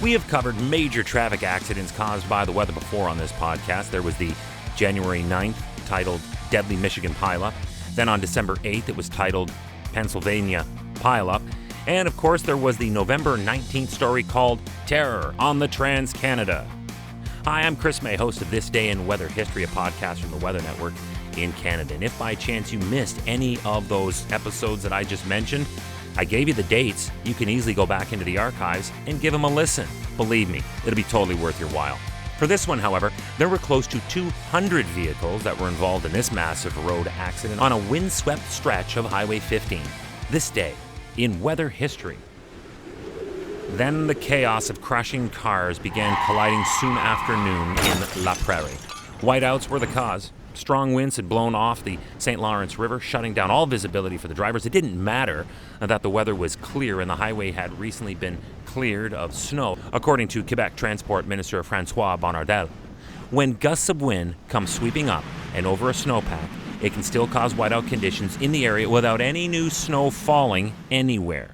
We have covered major traffic accidents caused by the weather before on this podcast. There was the January 9th titled Deadly Michigan Pileup. Then on December 8th, it was titled Pennsylvania Pileup. And of course, there was the November 19th story called Terror on the Trans-Canada. Hi, I'm Chris May, host of This Day in Weather History, a podcast from the Weather Network in Canada. And if by chance you missed any of those episodes that I just mentioned, I gave you the dates. You can easily go back into the archives and give them a listen. Believe me, it'll be totally worth your while. For this one, however, there were close to 200 vehicles that were involved in this massive road accident on a windswept stretch of Highway 15. This day in weather history. Then the chaos of crashing cars began colliding soon after noon in La Prairie. Whiteouts were the cause. Strong winds had blown off the St. Lawrence River, shutting down all visibility for the drivers. It didn't matter that the weather was clear and the highway had recently been cleared of snow, according to Quebec Transport Minister François Bonnardel. When gusts of wind come sweeping up and over a snowpack, it can still cause whiteout conditions in the area without any new snow falling anywhere.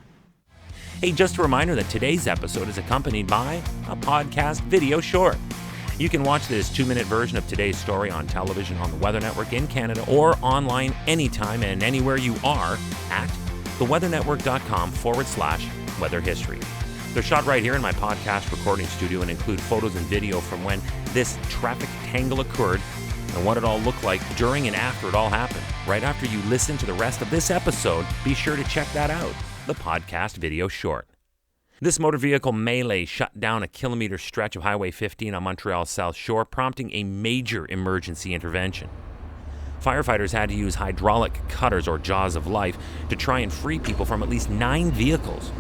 Hey, just a reminder that today's episode is accompanied by a podcast video short. You can watch this 2-minute version of today's story on television on the Weather Network in Canada or online anytime and anywhere you are at theweathernetwork.com/weather history. They're shot right here in my podcast recording studio and include photos and video from when this traffic tangle occurred and what it all looked like during and after it all happened. Right after you listen to the rest of this episode, be sure to check that out, the podcast video short. This motor vehicle melee shut down a kilometer stretch of Highway 15 on Montreal's South Shore, prompting a major emergency intervention. Firefighters had to use hydraulic cutters or jaws of life to try and free people from at least 9 vehicles.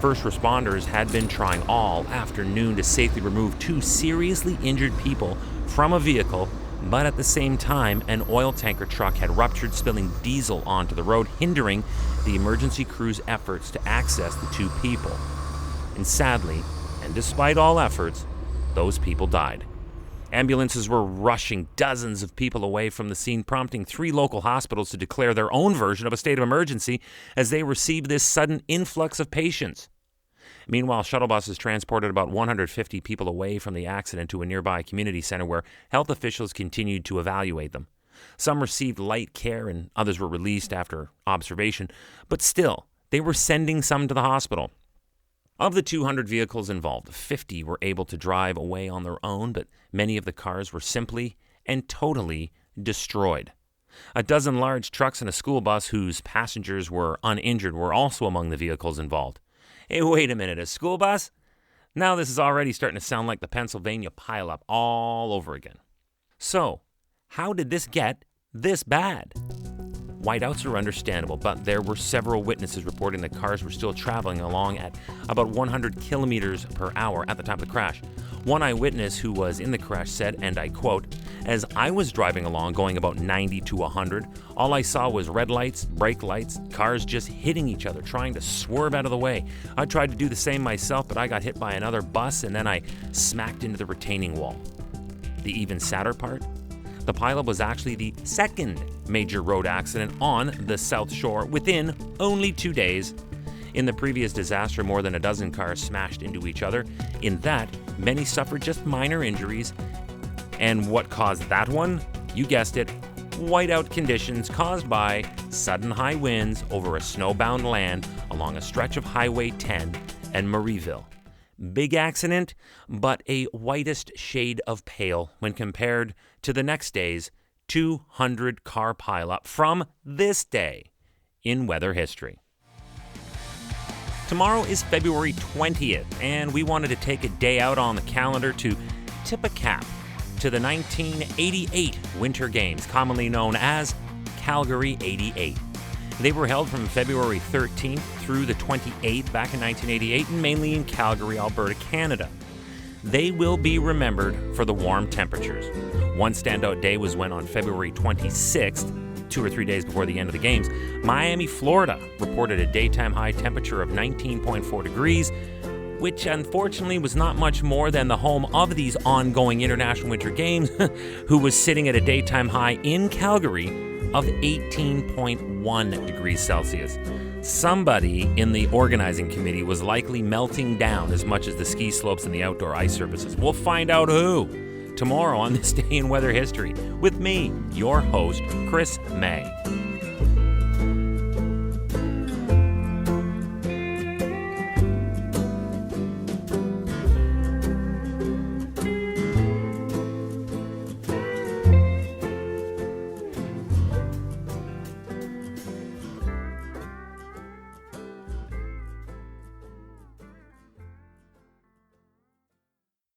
First responders had been trying all afternoon to safely remove 2 seriously injured people from a vehicle, but at the same time, an oil tanker truck had ruptured, spilling diesel onto the road, hindering the emergency crew's efforts to access the 2 people. And sadly, and despite all efforts, those people died. Ambulances were rushing dozens of people away from the scene, prompting 3 local hospitals to declare their own version of a state of emergency as they received this sudden influx of patients. Meanwhile, shuttle buses transported about 150 people away from the accident to a nearby community center where health officials continued to evaluate them. Some received light care and others were released after observation, but still, they were sending some to the hospital. Of the 200 vehicles involved, 50 were able to drive away on their own, but many of the cars were simply and totally destroyed. A dozen large trucks and a school bus whose passengers were uninjured were also among the vehicles involved. Hey, wait a minute, a school bus? Now this is already starting to sound like the Pennsylvania Pileup all over again. So, how did this get this bad? Whiteouts are understandable, but there were several witnesses reporting that cars were still traveling along at about 100 kilometers per hour at the time of the crash. One eyewitness who was in the crash said, and I quote, "As I was driving along going about 90 to 100, all I saw was red lights, brake lights, cars just hitting each other, trying to swerve out of the way. I tried to do the same myself, but I got hit by another bus and then I smacked into the retaining wall." The even sadder part? The pileup was actually the second major road accident on the South Shore within only 2 days. In the previous disaster, more than a dozen cars smashed into each other. In that, many suffered just minor injuries. And what caused that one? You guessed it, whiteout conditions caused by sudden high winds over a snowbound land along a stretch of Highway 10 and Marieville. Big accident, but a whitest shade of pale when compared to the next day's 200-car pileup from this day in weather history. Tomorrow is February 20th, and we wanted to take a day out on the calendar to tip a cap to the 1988 Winter Games, commonly known as Calgary 88. They were held from February 13th through the 28th back in 1988, and mainly in Calgary, Alberta, Canada. They will be remembered for the warm temperatures. One standout day was when on February 26th, 2 or 3 days before the end of the games, Miami, Florida reported a daytime high temperature of 19.4 degrees, which unfortunately was not much more than the home of these ongoing International Winter Games, who was sitting at a daytime high in Calgary of 18.1 degrees Celsius. Somebody in the organizing committee was likely melting down as much as the ski slopes and the outdoor ice surfaces. We'll find out who tomorrow on This Day in Weather History with me, your host, Chris May.